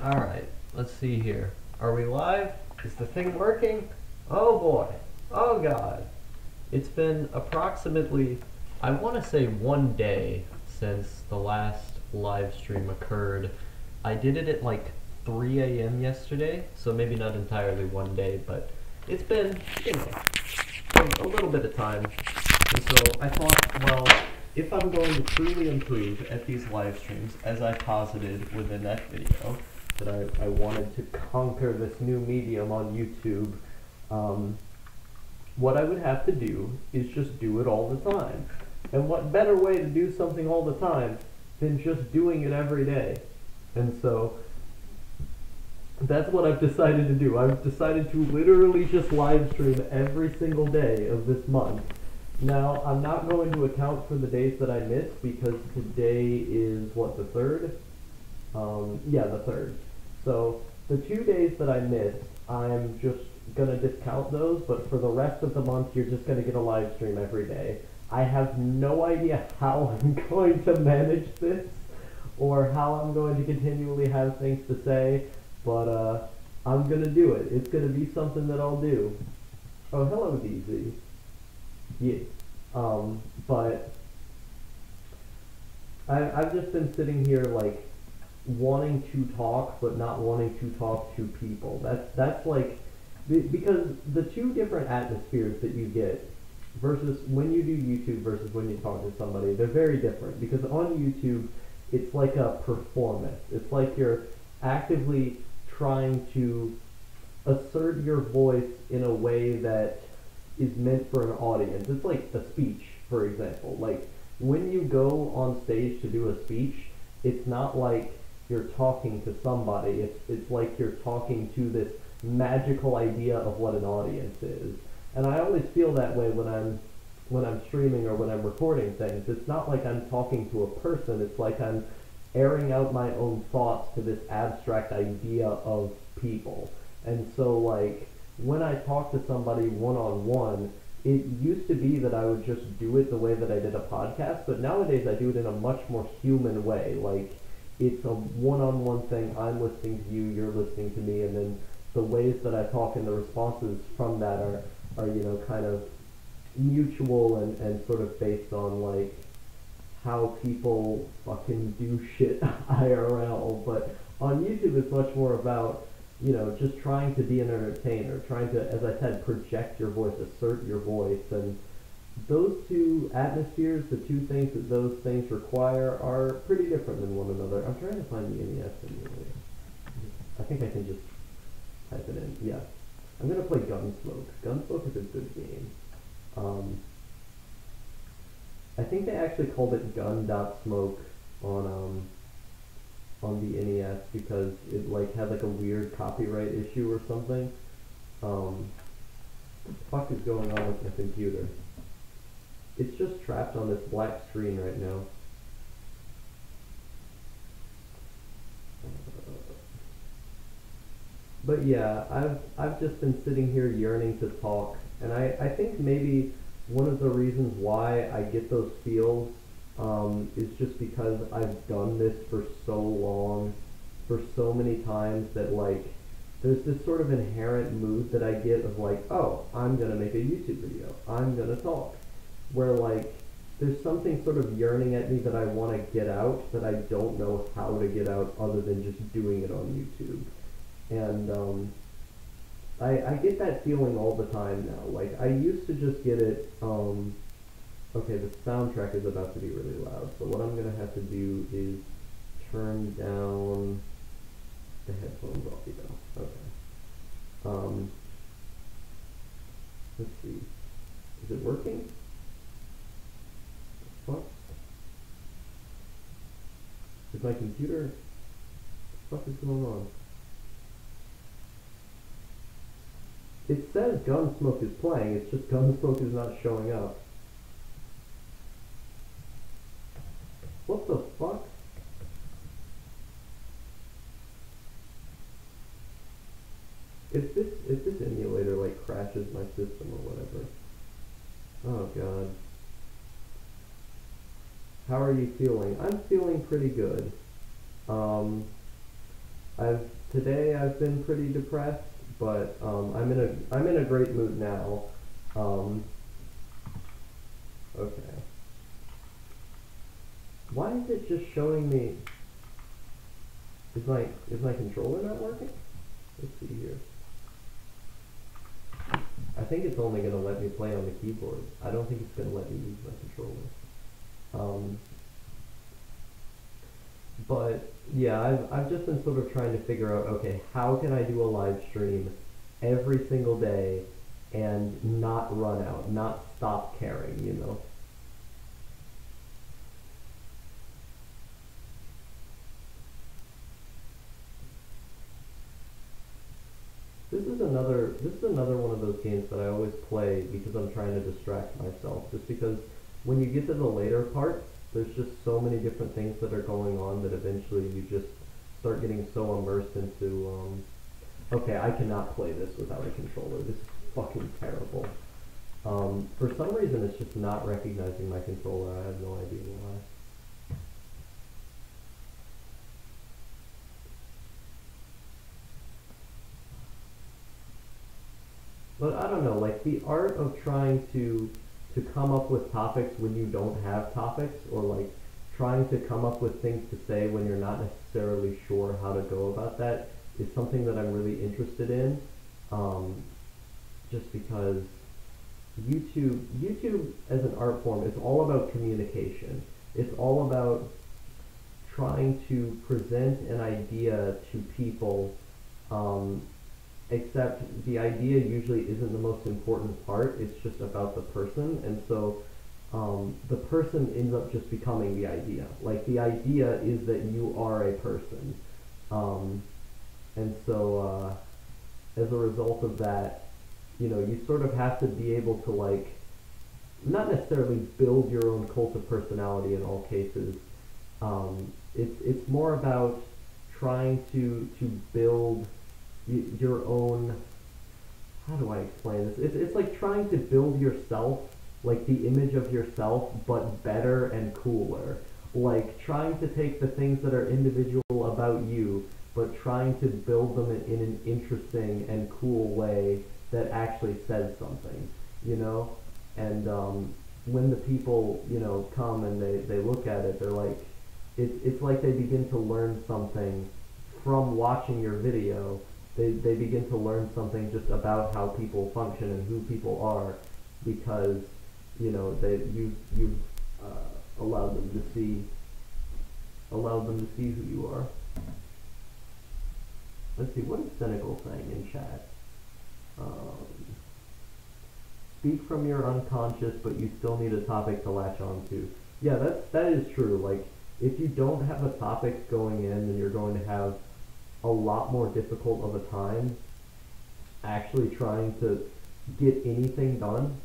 Alright, let's see here. Are we live? Is the thing working? Oh boy. Oh god. It's been approximately, I want to say 1 day since the last live stream occurred. I did it at like 3 a.m. yesterday, so maybe not entirely 1 day, but it's been, a little bit of time. And so I thought, well, if I'm going to truly improve at these live streams, as I posited within that video, that I wanted to conquer this new medium on YouTube, what I would have to do is just do it all the time. And what better way to do something all the time than just doing it every day? And so that's what I've decided to do. I've decided to literally just live stream every single day of this month. Now, I'm not going to account for the days that I missed because today is, what, the 3rd? Yeah, the 3rd. So, the 2 days that I missed, I'm just going to discount those, but for the rest of the month, you're just going to get a live stream every day. I have no idea how I'm going to manage this, or how I'm going to continually have things to say, but I'm going to do it. It's going to be something that I'll do. Oh, hello, DZ. Yeah. But I've just been sitting here, like, wanting to talk, but not wanting to talk to people. That's like, because the two different atmospheres that you get versus when you do YouTube versus when you talk to somebody, they're very different. Because on YouTube, it's like a performance. It's like you're actively trying to assert your voice in a way that is meant for an audience. It's like a speech, for example. Like, when you go on stage to do a speech, it's not like you're talking to somebody. It's like you're talking to this magical idea of what an audience is. And I always feel that way when I'm streaming or when I'm recording things. It's not like I'm talking to a person. It's like I'm airing out my own thoughts to this abstract idea of people. And so, like, when I talk to somebody one-on-one, it used to be that I would just do it the way that I did a podcast, but nowadays I do it in a much more human way. Like, it's a one-on-one thing. I'm listening to you, you're listening to me, and then the ways that I talk and the responses from that are kind of mutual and sort of based on, like, how people fucking do shit IRL. But on YouTube, it's much more about, just trying to be an entertainer, trying to, as I said, project your voice, assert your voice, and those two atmospheres, the two things that those things require, are pretty different than one another. I'm trying to find the NES emulator. I think I can just type it in. Yeah. I'm going to play Gunsmoke. Gunsmoke is a good game. I think they actually called it Gun.Smoke on the NES because it like had like a weird copyright issue or something. What the fuck is going on with my computer? It's just trapped on this black screen right now. But yeah, I've just been sitting here yearning to talk, and I think maybe one of the reasons why I get those feels is just because I've done this for so long, for so many times, that like there's this sort of inherent mood that I get of like, oh, I'm gonna make a YouTube video, I'm gonna talk, where like there's something sort of yearning at me that I want to get out that I don't know how to get out other than just doing it on YouTube. And I get that feeling all the time now. Like, I used to just get it, okay, the soundtrack is about to be really loud, so what I'm going to have to do is turn down the headphones audio. Okay. Let's see. Is it working? What? Is my computer... What the fuck is going on? It says Gunsmoke is playing, it's just Gunsmoke is not showing up. What the fuck? If this emulator like crashes my system or whatever. Oh god. How are you feeling? I'm feeling pretty good. Today I've been pretty depressed, but I'm in a great mood now. Um, okay. Why is it just showing me? Is my controller not working? Let's see here. I think it's only gonna let me play on the keyboard. I don't think it's gonna let me use my controller. But yeah, I've just been sort of trying to figure out, okay, how can I do a live stream every single day and not run out, not stop caring, you know? This is another one of those games that I always play because I'm trying to distract myself. Just because when you get to the later parts, there's just so many different things that are going on that eventually you just start getting so immersed into. Okay, I cannot play this without a controller. This is fucking terrible. For some reason, it's just not recognizing my controller. I have no idea why. But I don't know, like the art of trying to come up with topics when you don't have topics, or like trying to come up with things to say when you're not necessarily sure how to go about that is something that I'm really interested in. Um, just because YouTube as an art form is all about communication. It's all about trying to present an idea to people, um, except the idea usually isn't the most important part. It's just about the person, and so the person ends up just becoming the idea. Like the idea is that you are a person, um, and so as a result of that, you sort of have to be able to like not necessarily build your own cult of personality in all cases. It's more about trying to build your own. How do I explain this? It's like trying to build yourself, like the image of yourself, but better and cooler. Like trying to take the things that are individual about you, but trying to build them in an interesting and cool way that actually says something, you know? And when the people, come and they look at it, they're like, it's like they begin to learn something from watching your video. They begin to learn something just about how people function and who people are, because you've allowed them to see who you are. Let's see, what is Cynical saying in chat? Speak from your unconscious, but you still need a topic to latch on to. Yeah, that is true. Like, if you don't have a topic going in, then you're going to have a lot more difficult of a time actually trying to get anything done.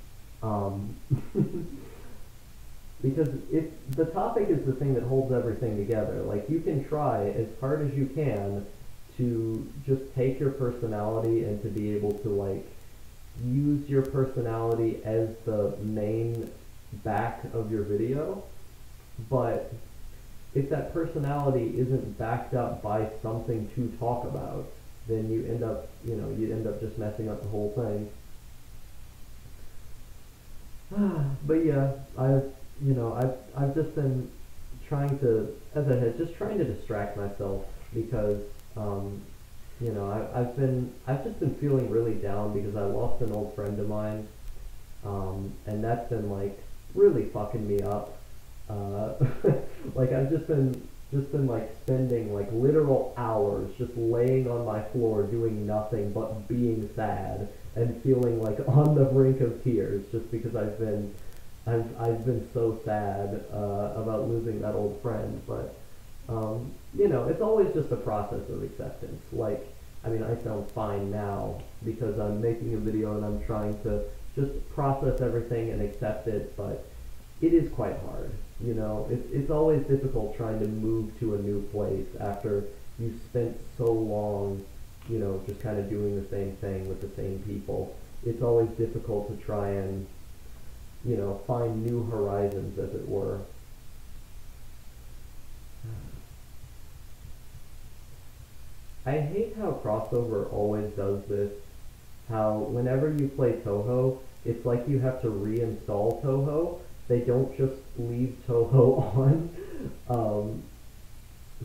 Because if the topic is the thing that holds everything together, like you can try as hard as you can to just take your personality and to be able to like use your personality as the main back of your video, but if that personality isn't backed up by something to talk about, then you end up just messing up the whole thing. But yeah, I've just been trying to, as I said, just trying to distract myself because I've just been feeling really down because I lost an old friend of mine, and that's been like really fucking me up. Like I've just been like spending like literal hours just laying on my floor doing nothing but being sad and feeling like on the brink of tears just because I've been so sad about losing that old friend. But it's always just a process of acceptance. Like, I mean, I sound fine now because I'm making a video and I'm trying to just process everything and accept it, but it is quite hard. It's always difficult trying to move to a new place after you've spent so long, just kind of doing the same thing with the same people. It's always difficult to try and, find new horizons, as it were. I hate how Crossover always does this. How whenever you play Touhou, it's like you have to reinstall Touhou. They don't just leave Touhou on.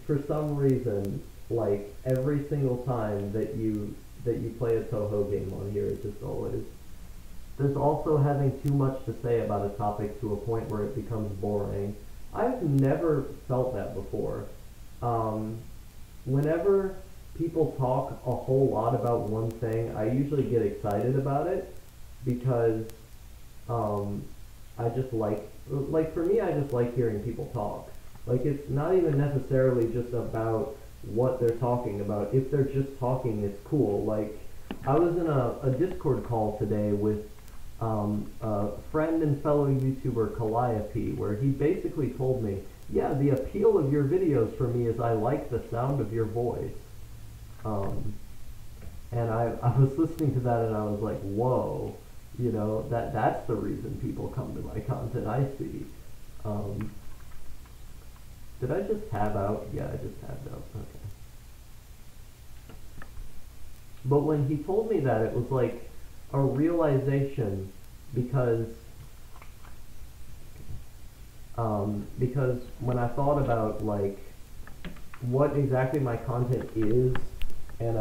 For some reason, like every single time that you play a Touhou game on here, it just always. There's also having too much to say about a topic to a point where it becomes boring. I've never felt that before. Whenever people talk a whole lot about one thing, I usually get excited about it because I just like for me, I just like hearing people talk. Like, it's not even necessarily just about what they're talking about. If they're just talking, it's cool. Like, I was in a Discord call today with a friend and fellow YouTuber Calliope, where he basically told me, yeah, the appeal of your videos for me is I like the sound of your voice. And I was listening to that and I was like, whoa, you know, that's the reason people come to my content, I see. Did I just tab out? Yeah, I just tabbed out. Okay. But when he told me that, it was like a realization because when I thought about like what exactly my content is and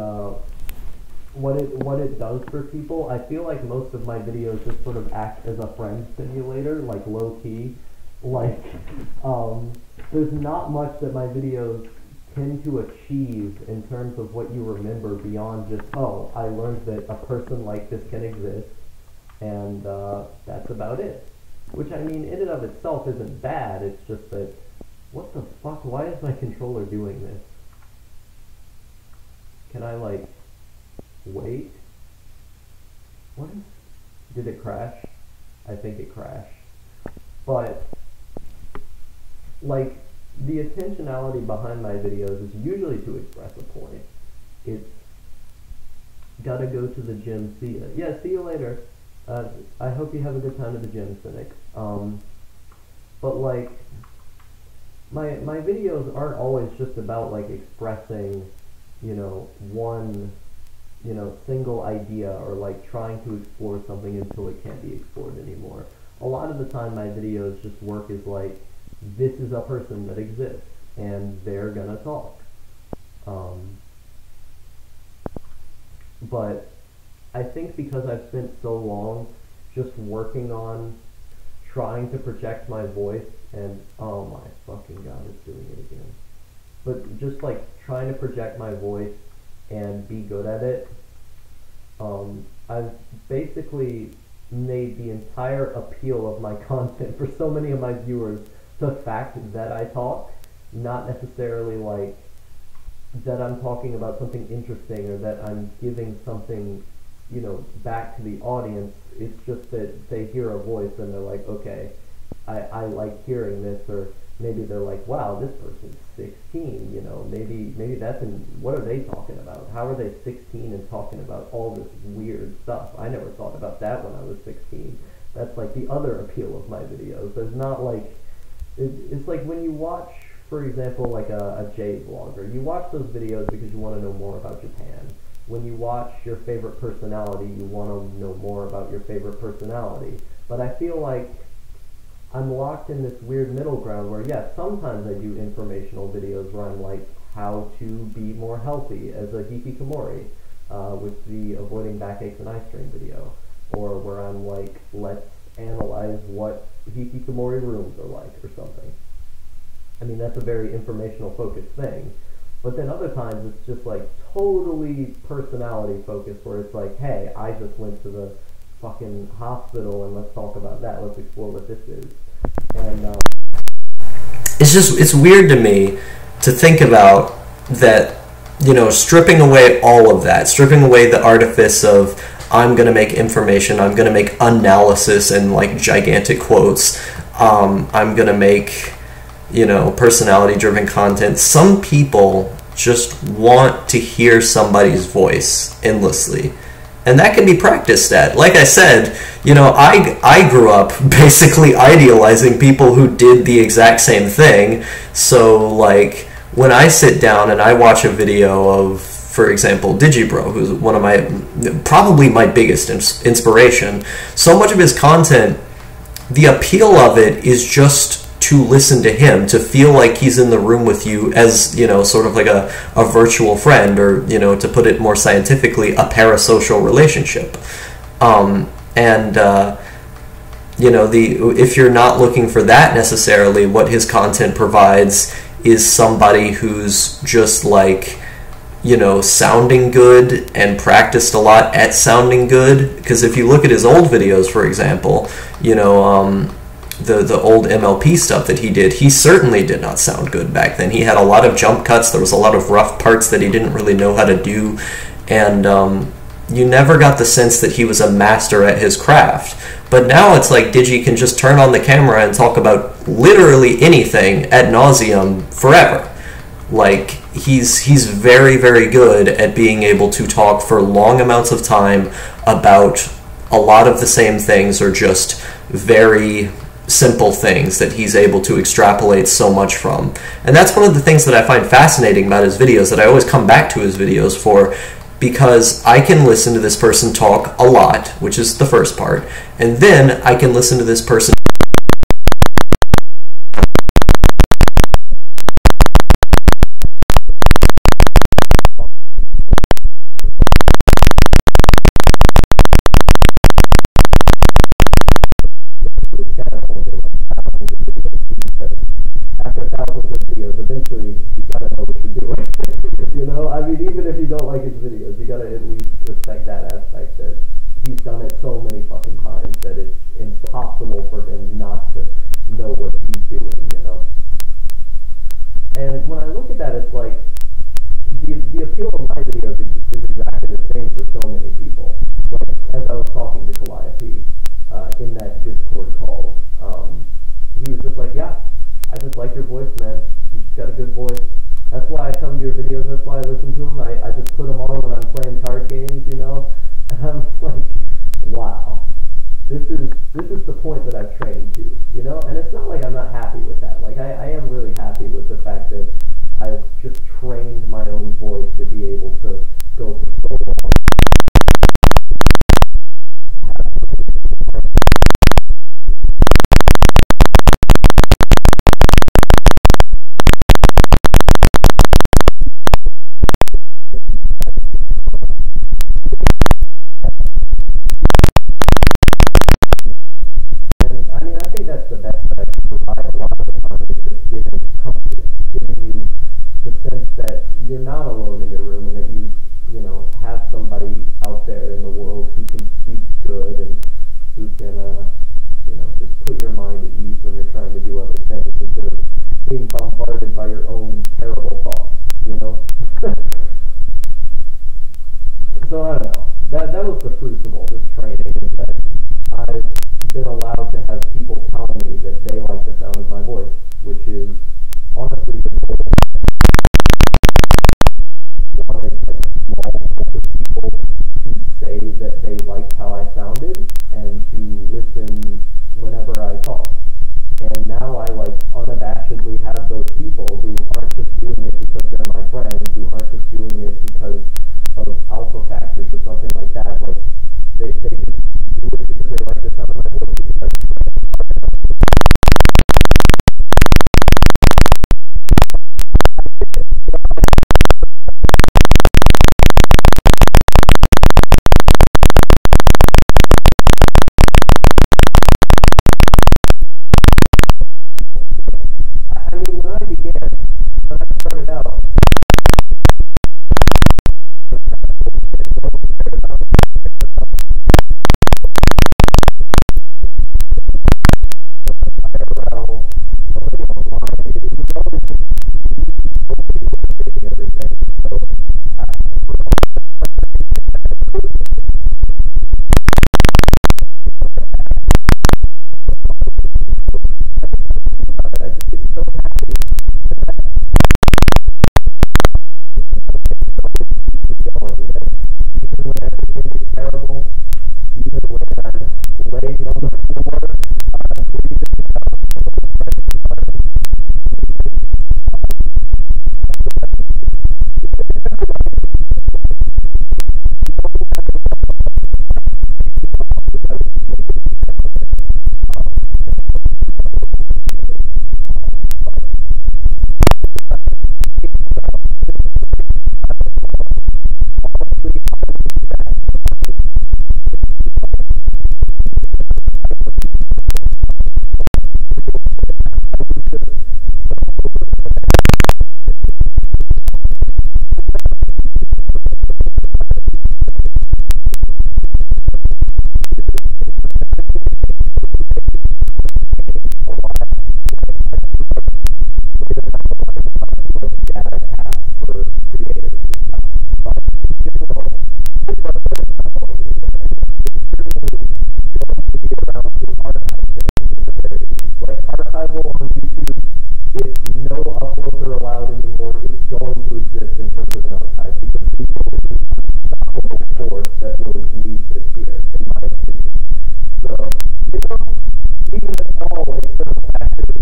what it does for people, I feel like most of my videos just sort of act as a friend simulator, like low key. Like, there's not much that my videos tend to achieve in terms of what you remember beyond just, oh, I learned that a person like this can exist, and that's about it. Which, I mean, in and of itself isn't bad, it's just that, what the fuck, why is my controller doing this? Can I, like, wait? What is, did it crash? I think it crashed. But, like, the intentionality behind my videos is usually to express a point. It's gotta go to the gym, see ya. Yeah, see you later. I hope you have a good time at the gym, Cynic. But like, my videos aren't always just about like expressing, you know, one, you know, single idea or like trying to explore something until it can't be explored anymore. A lot of the time my videos just work as like, this is a person that exists, and they're gonna talk. But I think because I've spent so long just working on trying to project my voice, and oh my fucking god, it's doing it again. But just like trying to project my voice and be good at it, I've basically made the entire appeal of my content for so many of my viewers the fact that I talk, not necessarily like that I'm talking about something interesting or that I'm giving something, you know, back to the audience. It's just that they hear a voice and they're like, okay, I like hearing this, or maybe they're like, wow, this person's 16, you know, maybe that's what are they talking about? How are they 16 and talking about all this weird stuff? I never thought about that when I was 16. That's like the other appeal of my videos. There's not like, it's like when you watch, for example, like a J vlogger, you watch those videos because you want to know more about Japan. When you watch your favorite personality, you want to know more about your favorite personality. But I feel like I'm locked in this weird middle ground where, yes, sometimes I do informational videos where I'm like, how to be more healthy as a hikikomori, with the avoiding backaches and eye strain video. Or where I'm like, let's analyze what hikikomori rooms are like, or something. I mean, that's a very informational focused thing. But then other times it's just like totally personality focused, where it's like, hey, I just went to the fucking hospital and let's talk about that, let's explore what this is. And it's weird to me to think about that, you know, stripping away all of that, stripping away the artifice of I'm going to make information, I'm going to make analysis and like gigantic quotes, I'm going to make, you know, personality-driven content. Some people just want to hear somebody's voice endlessly, and that can be practiced at. Like I said, you know, I grew up basically idealizing people who did the exact same thing. So like when I sit down and I watch a video of, for example, Digibro, who's one of probably my biggest inspiration. So much of his content, the appeal of it is just to listen to him, to feel like he's in the room with you as, sort of like a virtual friend, or, to put it more scientifically, a parasocial relationship. If you're not looking for that necessarily, what his content provides is somebody who's just like, sounding good and practiced a lot at sounding good. Because if you look at his old videos, for example, the old MLP stuff that he did, he certainly did not sound good back then. He had a lot of jump cuts, there was a lot of rough parts that he didn't really know how to do, and you never got the sense that he was a master at his craft. But now it's like Digi can just turn on the camera and talk about literally anything ad nauseum forever. Like, he's very, very good at being able to talk for long amounts of time about a lot of the same things, or just very simple things that he's able to extrapolate so much from. And that's one of the things that I find fascinating about his videos, that I always come back to his videos for, because I can listen to this person talk a lot, which is the first part, and then I can listen to this person after thousands of videos, eventually you gotta know what you're doing. I mean, even if you don't like his videos, you gotta at least respect that aspect, that he's done it so many fucking times that it's impossible for him not to know what he's doing, And when I look at that, it's like, the appeal of my videos is exactly the same for so many people. Like, as I was talking to Calliope in that Discord call, he was just like, yeah, I just like your voice, man. You just got a good voice. That's why I come to your videos. That's why I listen to them. I just put them on when I'm playing card games, And I'm like, wow, this is the point that I've trained to, And it's not like I'm not happy with that. Like, I am really happy with the fact that I've just trained my own voice to be able to go for so long. That's the best that I can provide a lot of the time, is just giving confidence, giving you the sense that you're not alone in your room, and that you have somebody out there in the world who can speak good, and who can, just put your mind at ease when you're trying to do other things, instead of being bombarded by your own terrible thoughts, So I don't know. That was the crucible, this training, is that I've been allowed to have people tell me that they like the sound of my voice, which is honestly the goal. I wanted like a small group of people to say that they liked how I sounded, and to listen whenever I talk. And now I unabashedly have those people who aren't just doing it because they're my friends, who aren't just doing it because of alpha factors or something like that. Like, they just do it because they like the sound of my voice, because I mean, when I started out, going to exist in terms of an archive because Google is an unstoppable force that will leave this here, in my opinion. So, even if all external factors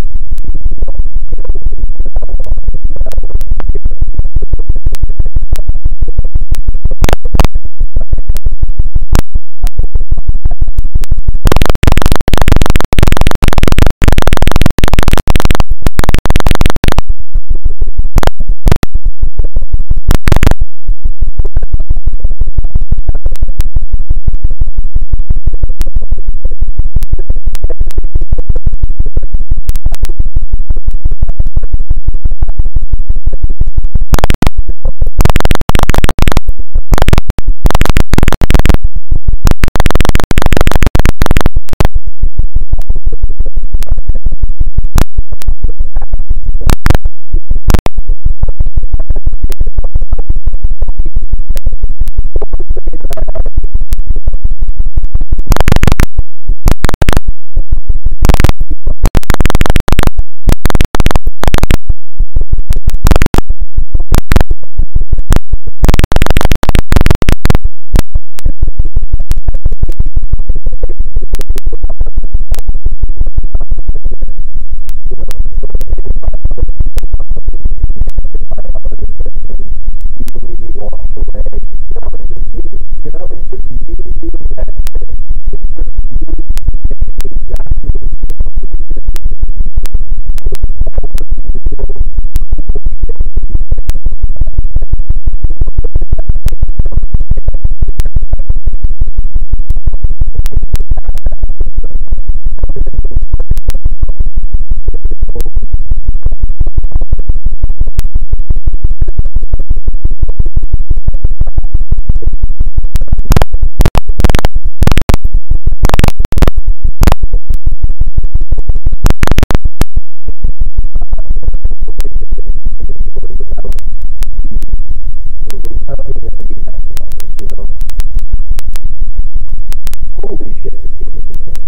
holy shit, this game is insane.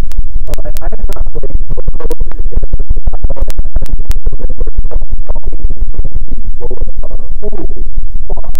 I have not played Total yet. Holy fuck.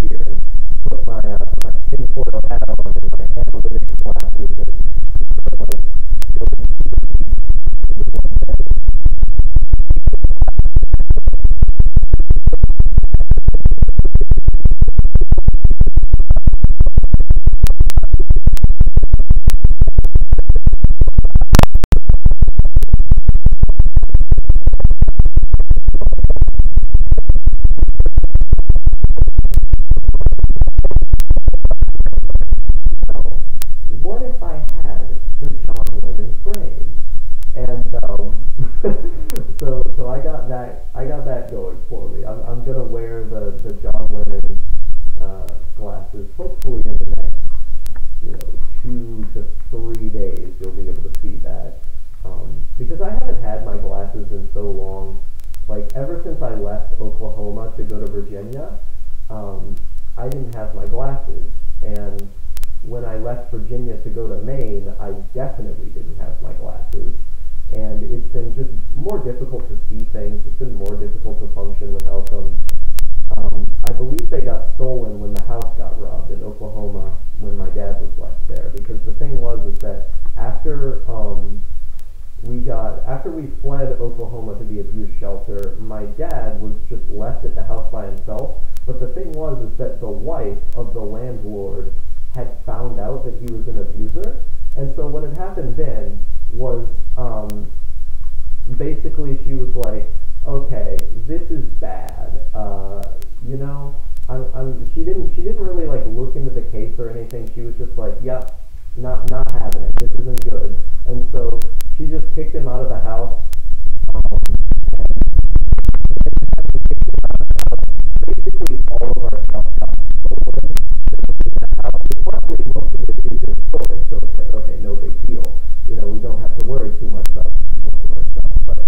Here and put my tinfoil hat on and my analytics glasses and start like building into one thing. What if I had the John Lennon frame? And so I got that going for me. I'm gonna wear the John Lennon glasses. Hopefully in the next 2 to 3 days you'll be able to see that. Because I haven't had my glasses in so long. Like ever since I left Oklahoma to go to Virginia, I didn't have my glasses. And when I left Virginia to go to Maine, I definitely didn't have my glasses. And it's been just more difficult to see things. It's been more difficult to function without them. I believe they got stolen when the house got robbed in Oklahoma when my dad was left there. Because the thing was is that after we fled Oklahoma to the abuse shelter, my dad was just left at the house by himself. But the thing was is that the wife of the landlord had found out that he was an abuser, and so what had happened then was basically she was like, okay, this is bad, she didn't really like look into the case or anything. She was just like, yep, not having it. This isn't good. And so she just kicked him out of the house. And basically all of our stuff got stolen in that house. But luckily, most of it is in storage, so it's like, okay, no big deal. You know, we don't have to worry too much about most of our stuff. But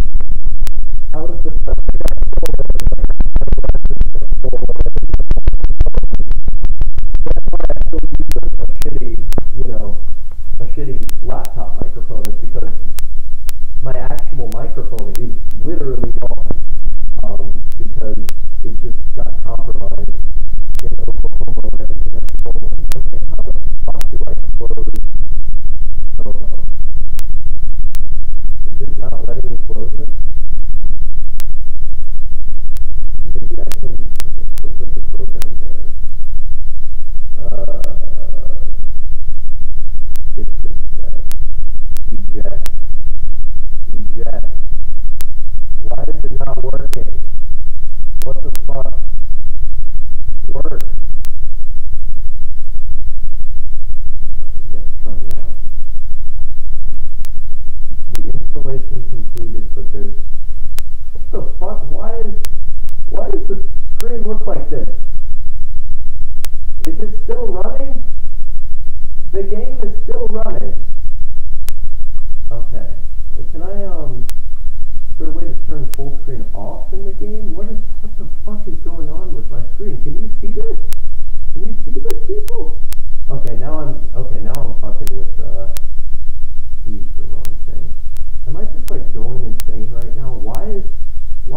how was the stuff that got stolen? It was like, that's why I still use a shitty, you know, a shitty laptop microphone, is because my actual microphone is literally gone, because it just got compromised in Oklahoma and everything got stolen. Okay, how the fuck do I close Toho? Is it not letting me close it? Maybe I can, okay, close up the program there. If this says eject. Eject. Why is it not working? What the fuck? Work. Yes, try now. The installation completed, but there's... What the fuck? Why does the screen look like this? Is it still running? The game is still running. Okay. Can I, is there a way to turn full screen off in the game? What the fuck is going on with my screen? Can you see this? Can you see this, people? Okay, now I'm fucking with, the wrong thing. Am I just, like, going insane right now? Why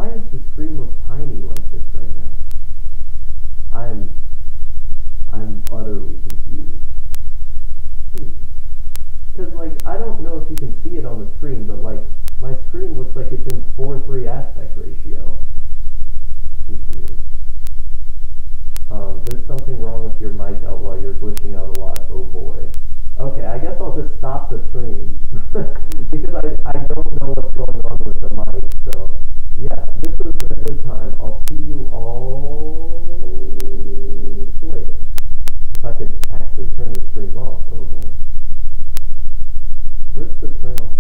does the screen look tiny like this right now? I'm utterly confused. Because, like, I don't know if you can see it on the screen, but, like, my screen looks like it's in 4:3 aspect ratio. This is weird. There's something wrong with your mic, Outlaw. You're glitching out a lot. Oh boy. Okay, I guess I'll just stop the stream. Because I don't know what's going on with the mic, so... Yeah, this was a good time. I'll see you all later. If I could actually turn the stream off. Oh boy. Where's the turn off?